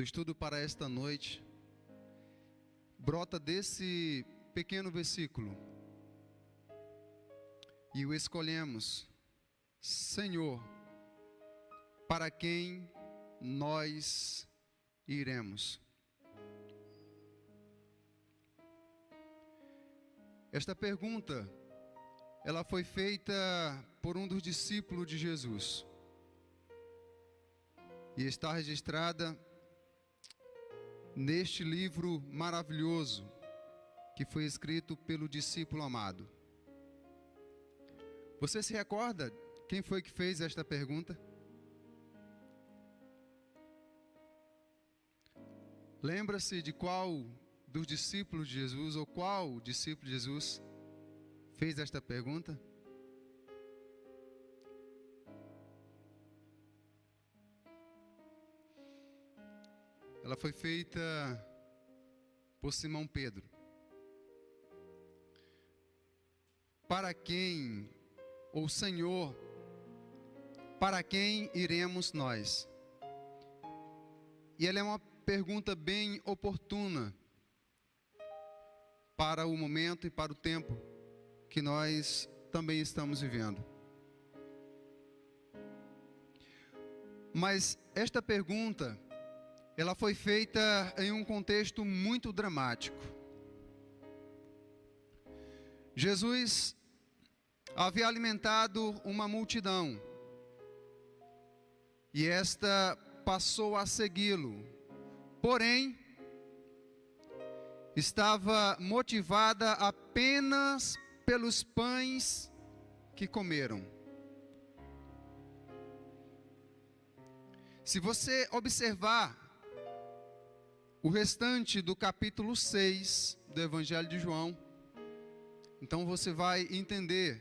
do estudo para esta noite brota desse pequeno versículo. E o escolhemos: Senhor, para quem nós iremos? Esta pergunta, ela foi feita por um dos discípulos de Jesus. E está registrada neste livro maravilhoso que foi escrito pelo discípulo amado. Você se recorda quem foi que fez esta pergunta? Lembra-se de qual dos discípulos de Jesus, ou qual discípulo de Jesus fez esta pergunta? Ela foi feita por Simão Pedro. Para quem, ou Senhor, para quem iremos nós? E ela é uma pergunta bem oportuna para o momento e para o tempo que nós também estamos vivendo. Mas esta pergunta, ela foi feita em um contexto muito dramático. Jesus havia alimentado uma multidão e esta passou a segui-lo. Porém, estava motivada apenas pelos pães que comeram. Se você observar o restante do capítulo 6 do Evangelho de João, então você vai entender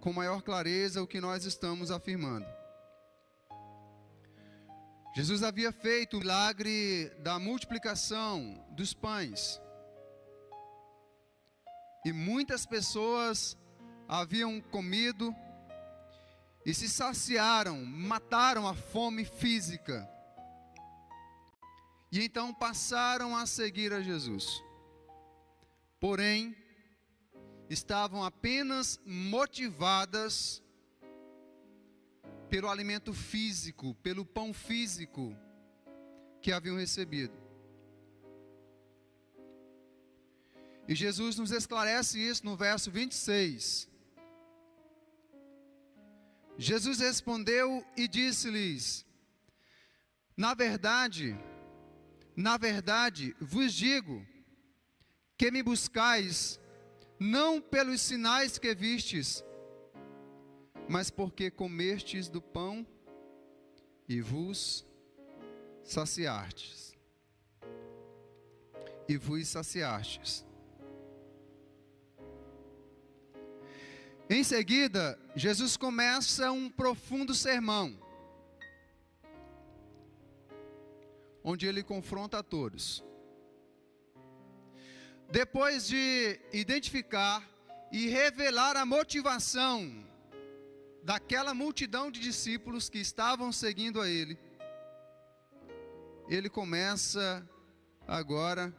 com maior clareza o que nós estamos afirmando. Jesus havia feito o milagre da multiplicação dos pães. E muitas pessoas haviam comido e se saciaram, mataram a fome física. E então passaram a seguir a Jesus. Porém, estavam apenas motivadas pelo alimento físico, pelo pão físico que haviam recebido. E Jesus nos esclarece isso no verso 26. Jesus respondeu e disse-lhes: na verdade, vos digo que me buscais não pelos sinais que vistes, mas porque comestes do pão e vos saciastes. Em seguida, Jesus começa um profundo sermão, onde ele confronta a todos. Depois de identificar e revelar a motivação daquela multidão de discípulos que estavam seguindo a ele, ele começa agora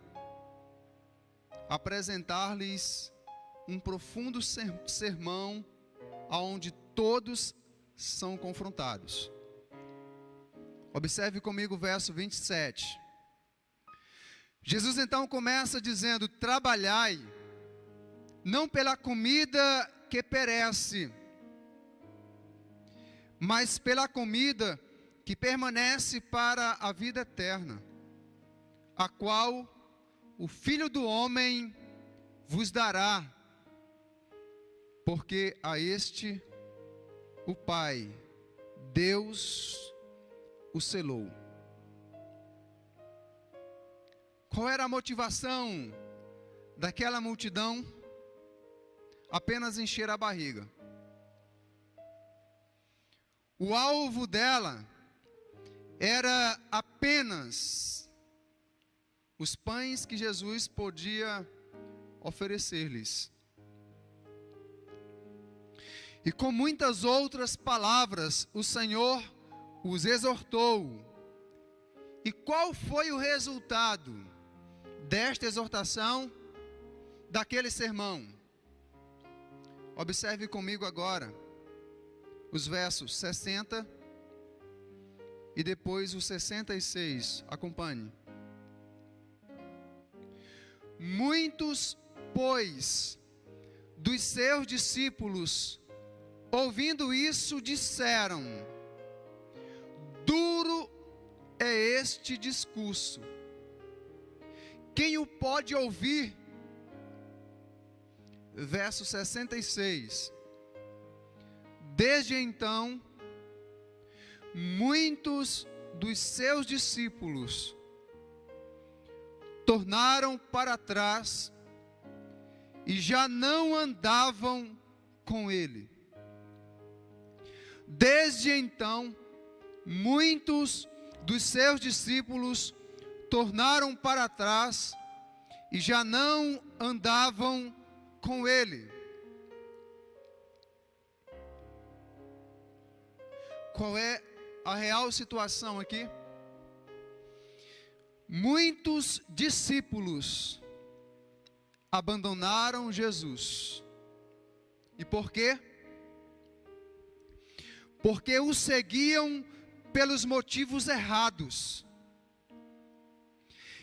a apresentar-lhes um profundo sermão, onde todos são confrontados. Observe comigo o verso 27. Jesus então começa dizendo: trabalhai, não pela comida que perece, mas pela comida que permanece para a vida eterna, a qual o Filho do Homem vos dará, porque a este o Pai, Deus, o selou. Qual era a motivação daquela multidão? Apenas encher a barriga. O alvo dela era apenas os pães que Jesus podia oferecer-lhes. E com muitas outras palavras, o Senhor os exortou E qual foi o resultado desta exortação, daquele sermão? Observe comigo agora os versos 60 e depois os 66. Acompanhe. Muitos, pois, dos seus discípulos, ouvindo isso, disseram: duro é este discurso, quem o pode ouvir? Verso 66. Desde então, muitos dos seus discípulos tornaram para trás e já não andavam com ele. Desde então, muitos dos seus discípulos tornaram para trás e já não andavam com ele. Qual é a real situação aqui? Muitos discípulos abandonaram Jesus. E por quê? Porque o seguiam pelos motivos errados.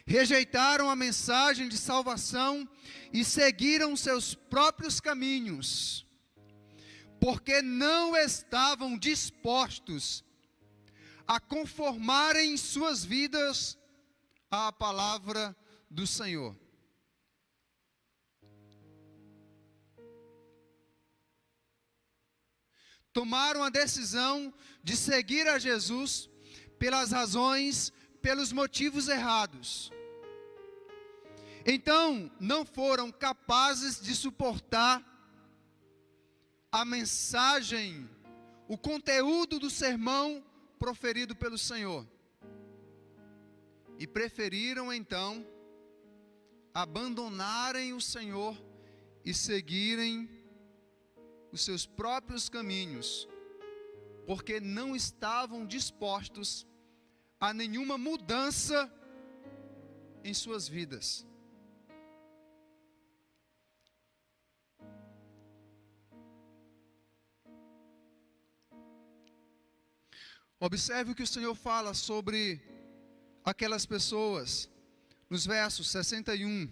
Rejeitaram a mensagem de salvação e seguiram seus próprios caminhos, porque não estavam dispostos a conformarem suas vidas à palavra do Senhor. Tomaram a decisão de seguir a Jesus pelas razões, pelos motivos errados. Então, não foram capazes de suportar a mensagem, o conteúdo do sermão proferido pelo Senhor. E preferiram então abandonarem o Senhor e seguirem os seus próprios caminhos, porque não estavam dispostos a nenhuma mudança em suas vidas. Observe o que o Senhor fala sobre aquelas pessoas, nos versos 61,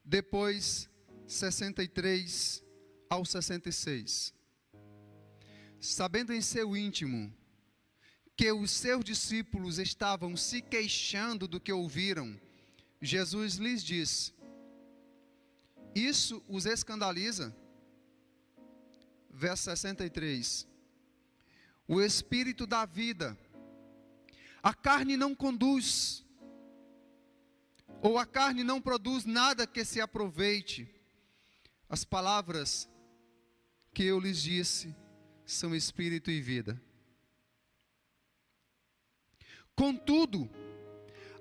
depois 63 ao 66. Sabendo em seu íntimo que os seus discípulos estavam se queixando do que ouviram, Jesus lhes disse: isso os escandaliza? Verso 63. O Espírito dá vida, a carne não conduz, ou a carne não produz nada que se aproveite. As palavras que eu lhes disse são Espírito e vida. Contudo,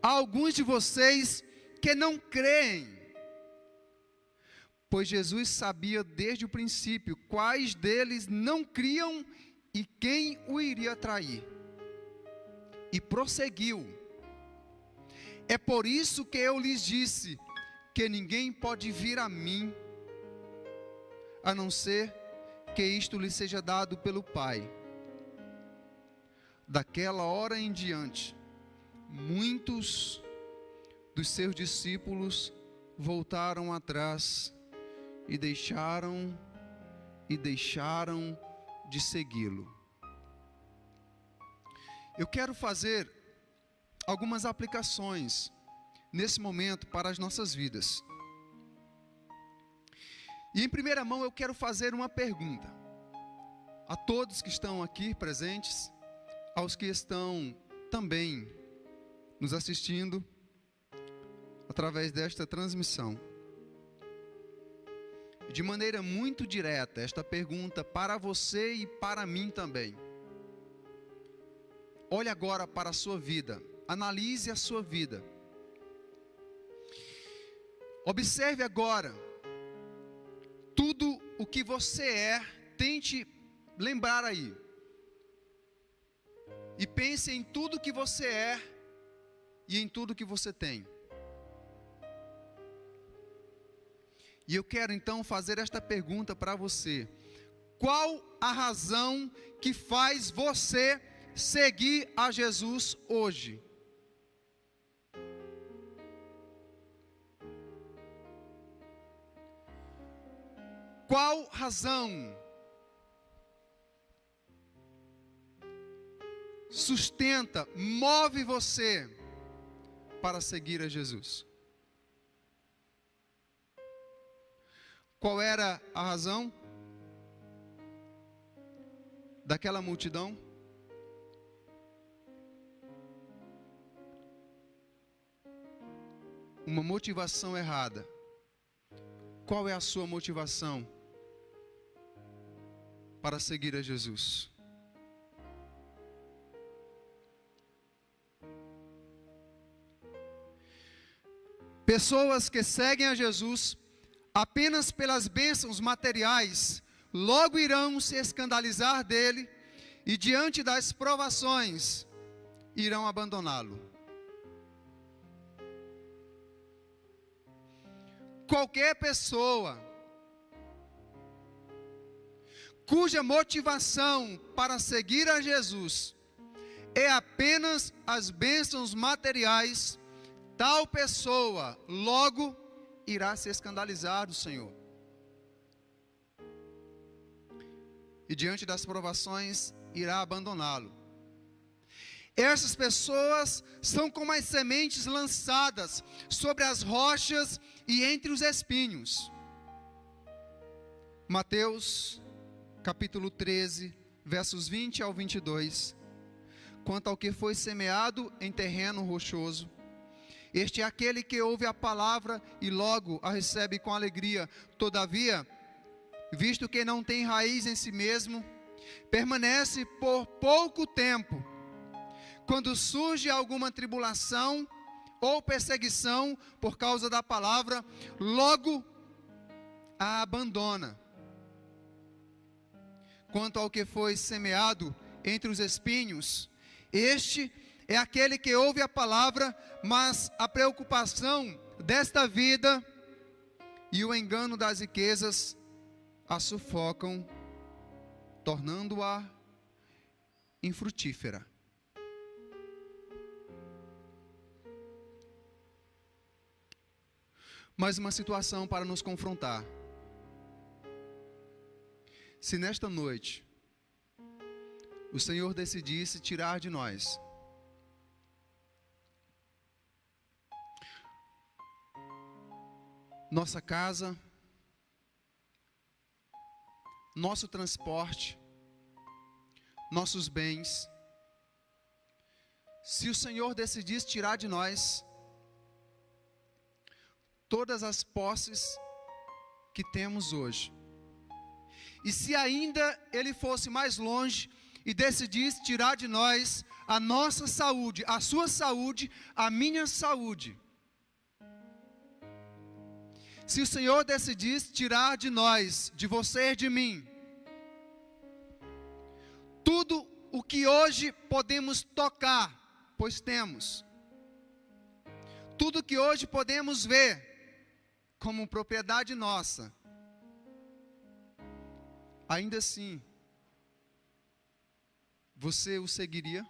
há alguns de vocês que não creem, pois Jesus sabia desde o princípio quais deles não criam e quem o iria trair. E prosseguiu: é por isso que eu lhes disse que ninguém pode vir a mim, a não ser que isto lhe seja dado pelo Pai. Daquela hora em diante, muitos dos seus discípulos voltaram atrás e deixaram de segui-lo. Eu quero fazer algumas aplicações nesse momento para as nossas vidas. E em primeira mão eu quero fazer uma pergunta a todos que estão aqui presentes, aos que estão também nos assistindo através desta transmissão. De maneira muito direta, esta pergunta para você e para mim também. Olhe agora para a sua vida, analise a sua vida. Observe agora tudo o que você é, tente lembrar aí. E pense em tudo que você é e em tudo que você tem. E eu quero então fazer esta pergunta para você: qual a razão que faz você seguir a Jesus hoje? Qual razão sustenta, move você para seguir a Jesus? Qual era a razão daquela multidão? Uma motivação errada. Qual é a sua motivação para seguir a Jesus? Pessoas que seguem a Jesus apenas pelas bênçãos materiais, logo irão se escandalizar dele e diante das provações, irão abandoná-lo. Qualquer pessoa cuja motivação para seguir a Jesus é apenas as bênçãos materiais, tal pessoa logo irá se escandalizar do Senhor. E diante das provações, irá abandoná-lo. Essas pessoas são como as sementes lançadas sobre as rochas e entre os espinhos. Mateus, capítulo 13, versos 20 ao 22. Quanto ao que foi semeado em terreno rochoso, este é aquele que ouve a palavra e logo a recebe com alegria. Todavia, visto que não tem raiz em si mesmo, permanece por pouco tempo. Quando surge alguma tribulação ou perseguição por causa da palavra, logo a abandona. Quanto ao que foi semeado entre os espinhos, este é aquele que ouve a palavra, mas a preocupação desta vida e o engano das riquezas a sufocam, tornando-a infrutífera. Mais uma situação para nos confrontar. Se nesta noite o Senhor decidisse tirar de nós nossa casa, nosso transporte, nossos bens, se o Senhor decidisse tirar de nós todas as posses que temos hoje, e se ainda Ele fosse mais longe e decidisse tirar de nós a nossa saúde, a sua saúde, a minha saúde, se o Senhor decidisse tirar de nós, de você e de mim, tudo o que hoje podemos tocar, pois temos, tudo que hoje podemos ver como propriedade nossa, ainda assim, você o seguiria?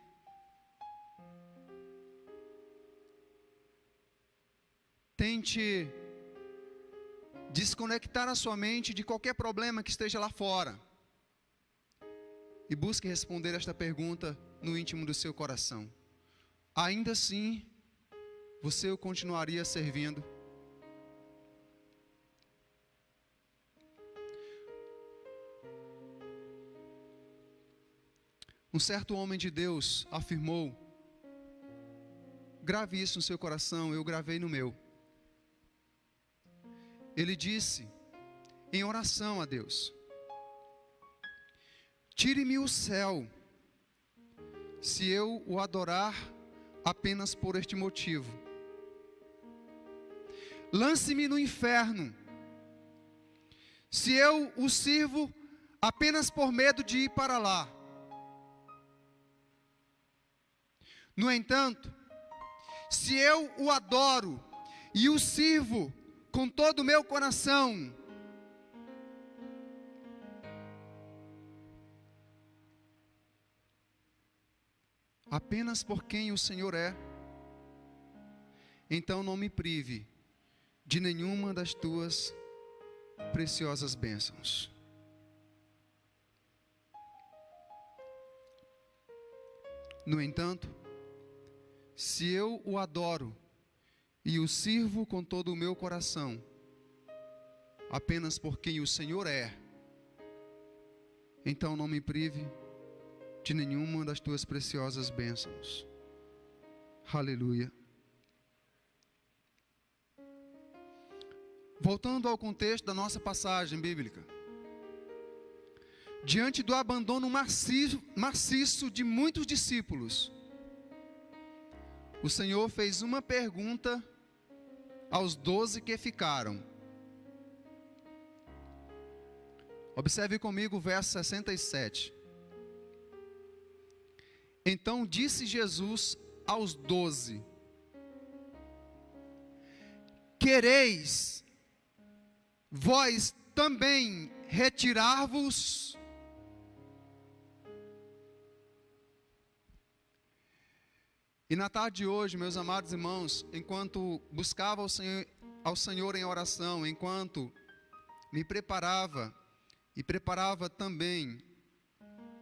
Tente desconectar a sua mente de qualquer problema que esteja lá fora e busque responder esta pergunta no íntimo do seu coração. Ainda assim, você o continuaria servindo? Um certo homem de Deus afirmou, grave isso no seu coração, eu gravei no meu. Ele disse, em oração a Deus, tire-me o céu, se eu o adorar apenas por este motivo. Lance-me no inferno, se eu o sirvo apenas por medo de ir para lá. No entanto, se eu o adoro e o sirvo com todo o meu coração, apenas por quem o Senhor é, então não me prive de nenhuma das tuas preciosas bênçãos. No entanto, se eu o adoro e o sirvo com todo o meu coração, apenas por quem o Senhor é, então não me prive de nenhuma das tuas preciosas bênçãos. Aleluia. Voltando ao contexto da nossa passagem bíblica. Diante do abandono maciço de muitos discípulos, o Senhor fez uma pergunta aos 12 que ficaram. Observe comigo o verso 67. Então disse Jesus aos 12: quereis vós também retirar-vos? E na tarde de hoje, meus amados irmãos, enquanto buscava ao Senhor em oração, enquanto me preparava e preparava também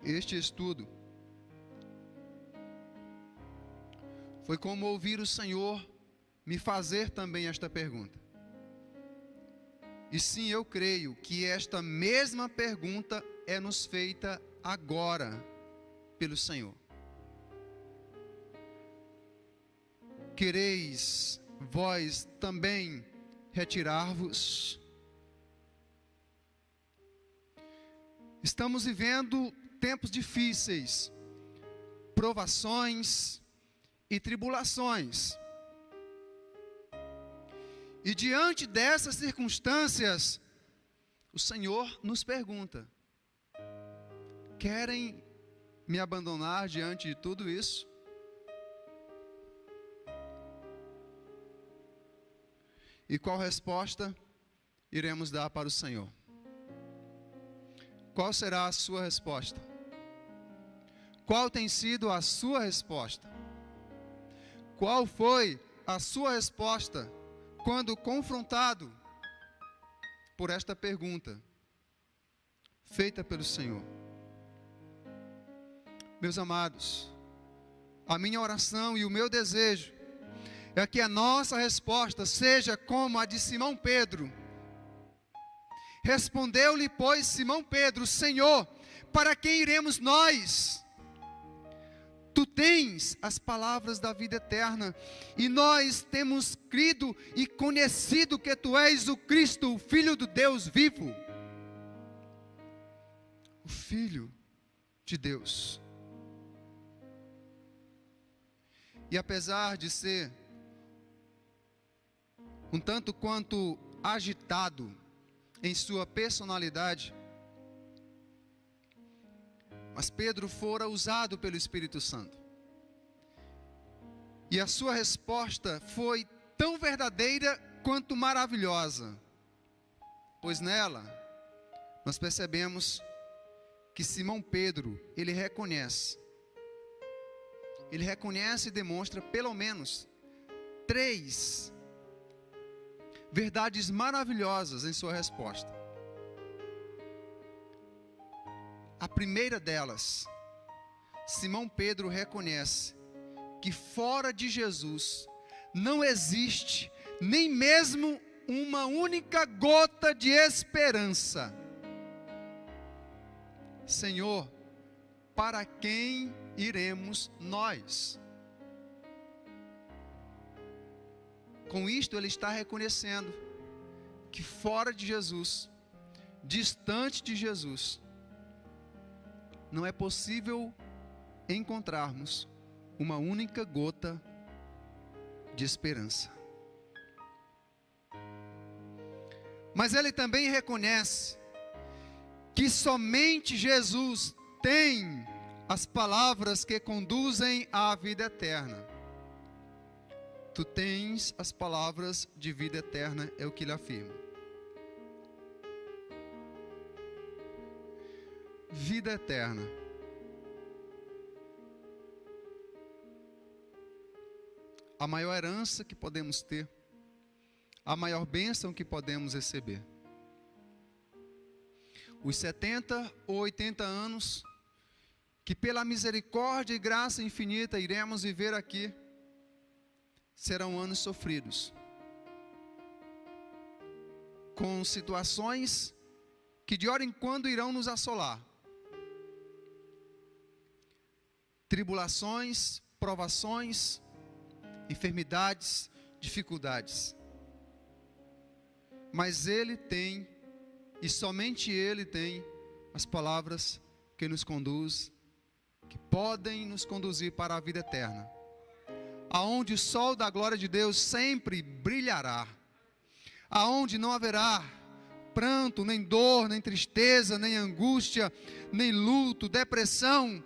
este estudo, foi como ouvir o Senhor me fazer também esta pergunta. E sim, eu creio que esta mesma pergunta é nos feita agora pelo Senhor. Quereis vós também retirar-vos? Estamos vivendo tempos difíceis, provações e tribulações. E diante dessas circunstâncias, o Senhor nos pergunta: querem me abandonar diante de tudo isso? E qual resposta iremos dar para o Senhor? Qual será a sua resposta? Qual tem sido a sua resposta? Qual foi a sua resposta quando confrontado por esta pergunta feita pelo Senhor? Meus amados, a minha oração e o meu desejo é que a nossa resposta seja como a de Simão Pedro. Respondeu-lhe, pois, Simão Pedro: Senhor, para quem iremos nós? Tu tens as palavras da vida eterna, e nós temos crido e conhecido que Tu és o Cristo, o Filho do Deus vivo. O Filho de Deus. E apesar de ser um tanto quanto agitado em sua personalidade, mas Pedro fora usado pelo Espírito Santo. E a sua resposta foi tão verdadeira quanto maravilhosa, pois nela nós percebemos que Simão Pedro, ele reconhece e demonstra pelo menos 3 verdades maravilhosas em sua resposta. A primeira delas, Simão Pedro reconhece que fora de Jesus não existe nem mesmo uma única gota de esperança. Senhor, para quem iremos nós? Com isto ele está reconhecendo que fora de Jesus, distante de Jesus, não é possível encontrarmos uma única gota de esperança. Mas ele também reconhece que somente Jesus tem as palavras que conduzem à vida eterna. tu tens as palavras de vida eterna, é o que ele afirma. Vida eterna. A maior herança que podemos ter, a maior bênção que podemos receber. Os 70 ou 80 anos que pela misericórdia e graça infinita iremos viver aqui, serão anos sofridos, com situações que de hora em quando irão nos assolar. Tribulações, provações, enfermidades, dificuldades. Mas Ele tem, e somente Ele tem, as palavras que nos conduz, que podem nos conduzir para a vida eterna, aonde o sol da glória de Deus sempre brilhará, aonde não haverá pranto, nem dor, nem tristeza, nem angústia, nem luto, depressão,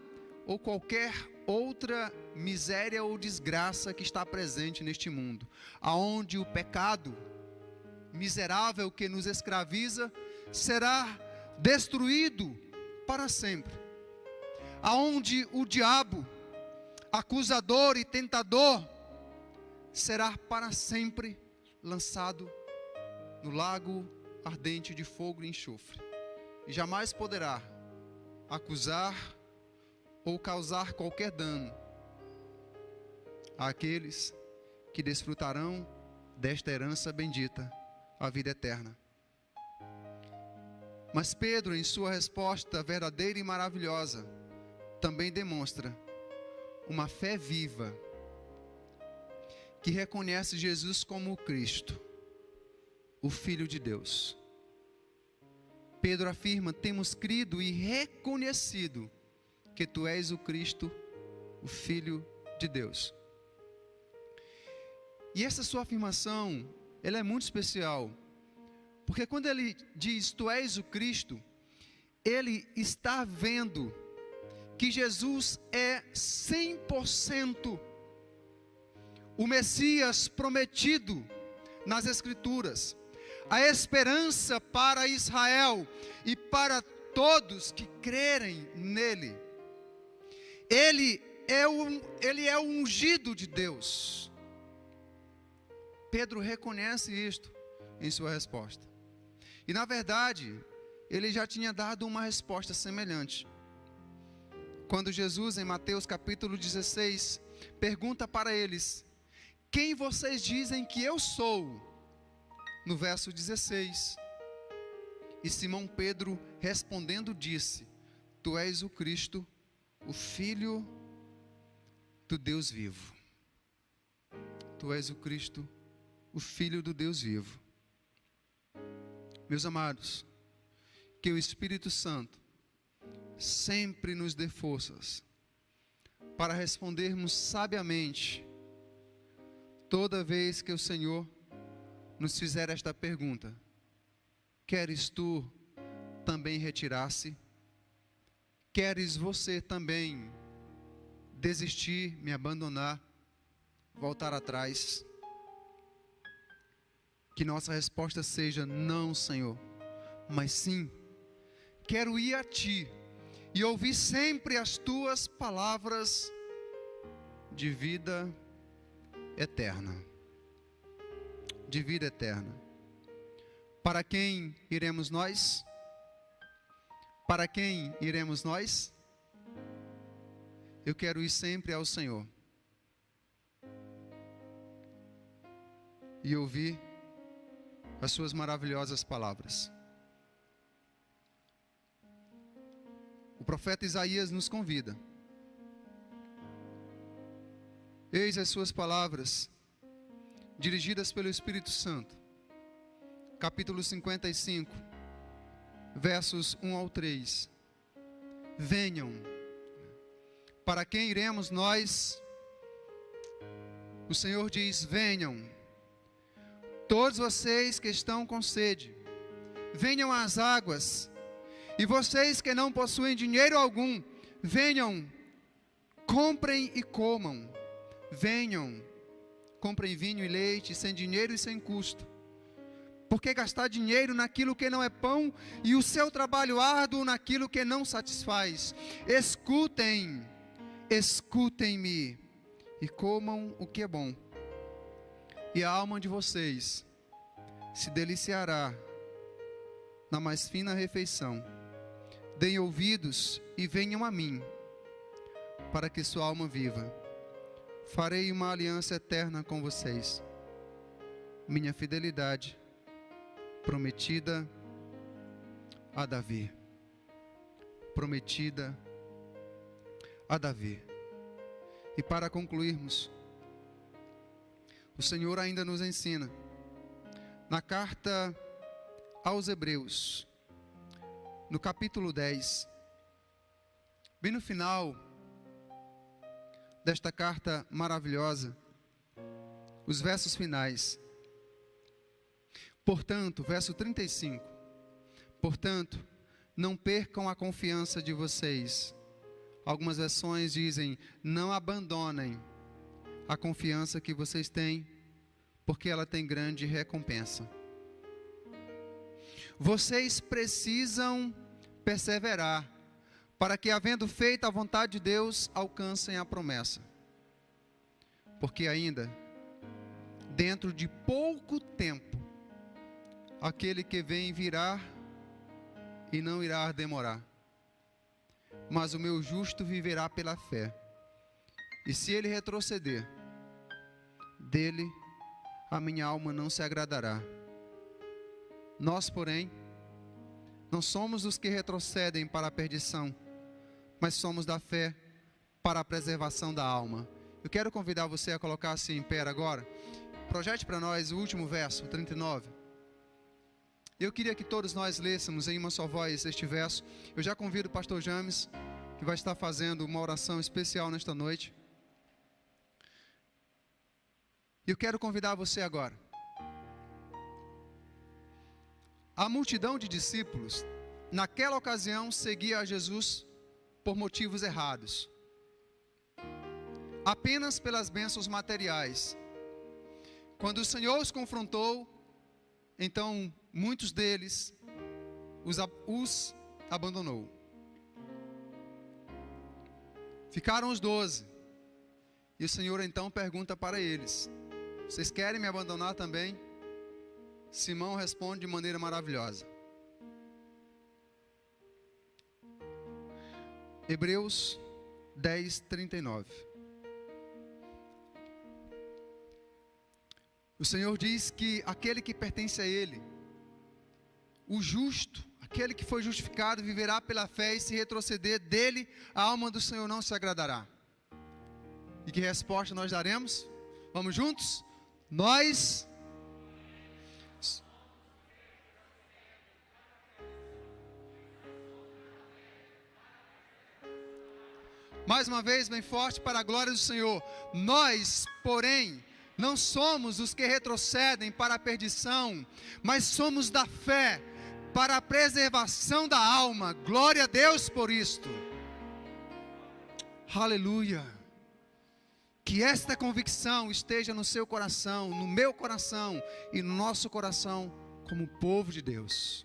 ou qualquer outra miséria ou desgraça que está presente neste mundo, aonde o pecado miserável que nos escraviza será destruído para sempre, aonde o diabo, acusador e tentador, será para sempre lançado no lago ardente de fogo e enxofre, e jamais poderá acusar ou causar qualquer dano àqueles que desfrutarão desta herança bendita, a vida eterna. Mas Pedro, em sua resposta verdadeira e maravilhosa, também demonstra uma fé viva, que reconhece Jesus como o Cristo, o Filho de Deus. Pedro afirma: temos crido e reconhecido que tu és o Cristo, o Filho de Deus. E essa sua afirmação, ela é muito especial, porque quando ele diz tu és o Cristo, ele está vendo que Jesus é 100% o Messias prometido nas Escrituras, a esperança para Israel e para todos que crerem nele. Ele é o ungido de Deus. Pedro reconhece isto em sua resposta. E na verdade, ele já tinha dado uma resposta semelhante. Quando Jesus, em Mateus capítulo 16, pergunta para eles: quem vocês dizem que eu sou? No verso 16. E Simão Pedro respondendo disse: tu és o Cristo, o Filho do Deus vivo. Tu és o Cristo, o Filho do Deus vivo. Meus amados, que o Espírito Santo sempre nos dê forças para respondermos sabiamente toda vez que o Senhor nos fizer esta pergunta: queres tu também retirar-se? Queres você também desistir, me abandonar, voltar atrás? Que nossa resposta seja: não, Senhor, mas sim, quero ir a Ti e ouvir sempre as Tuas palavras de vida eterna. De vida eterna. Para quem iremos nós? Para quem iremos nós? Eu quero ir sempre ao Senhor e ouvir as suas maravilhosas palavras. O profeta Isaías nos convida: eis as suas palavras, dirigidas pelo Espírito Santo, capítulo 55, versos 1 ao 3. Venham. Para quem iremos nós? O Senhor diz: venham, todos vocês que estão com sede, venham às águas. E vocês que não possuem dinheiro algum, venham, comprem e comam. Venham, comprem vinho e leite, sem dinheiro e sem custo. Por que gastar dinheiro naquilo que não é pão, e o seu trabalho árduo naquilo que não satisfaz? Escutem-me, e comam o que é bom, e a alma de vocês se deliciará na mais fina refeição. Deem ouvidos e venham a mim, para que sua alma viva. Farei uma aliança eterna com vocês, minha fidelidade prometida a Davi. Prometida a Davi. E para concluirmos, o Senhor ainda nos ensina, na carta aos Hebreus, no capítulo 10, bem no final desta carta maravilhosa, os versos finais. Portanto, verso 35, portanto, não percam a confiança de vocês. Algumas versões dizem, não abandonem a confiança que vocês têm, porque ela tem grande recompensa. Vocês precisam perseverar, para que, havendo feito a vontade de Deus, alcancem a promessa. Porque ainda, dentro de pouco tempo, aquele que vem virá e não irá demorar. Mas o meu justo viverá pela fé. E se ele retroceder, dele a minha alma não se agradará. Nós, porém, não somos os que retrocedem para a perdição, mas somos da fé para a preservação da alma. Eu quero convidar você a colocar-se em pé agora. Projete para nós o último verso, 39. Eu queria que todos nós lêssemos em uma só voz este verso. Eu já convido o pastor James, que vai estar fazendo uma oração especial nesta noite. E eu quero convidar você agora. A multidão de discípulos, naquela ocasião, seguia a Jesus por motivos errados. Apenas pelas bênçãos materiais. Quando o Senhor os confrontou, então muitos deles os abandonou. Ficaram os 12. E o Senhor então pergunta para eles, vocês querem me abandonar também? Simão responde de maneira maravilhosa. Hebreus 10, 39. O Senhor diz que aquele que pertence a Ele, o justo, aquele que foi justificado, viverá pela fé, e se retroceder dele, a alma do Senhor não se agradará. E que resposta nós daremos? Vamos juntos? Nós... Mais uma vez, bem forte, para a glória do Senhor. Nós, porém, não somos os que retrocedem para a perdição, mas somos da fé para a preservação da alma. Glória a Deus por isto. Aleluia. Que esta convicção esteja no seu coração, no meu coração e no nosso coração como povo de Deus.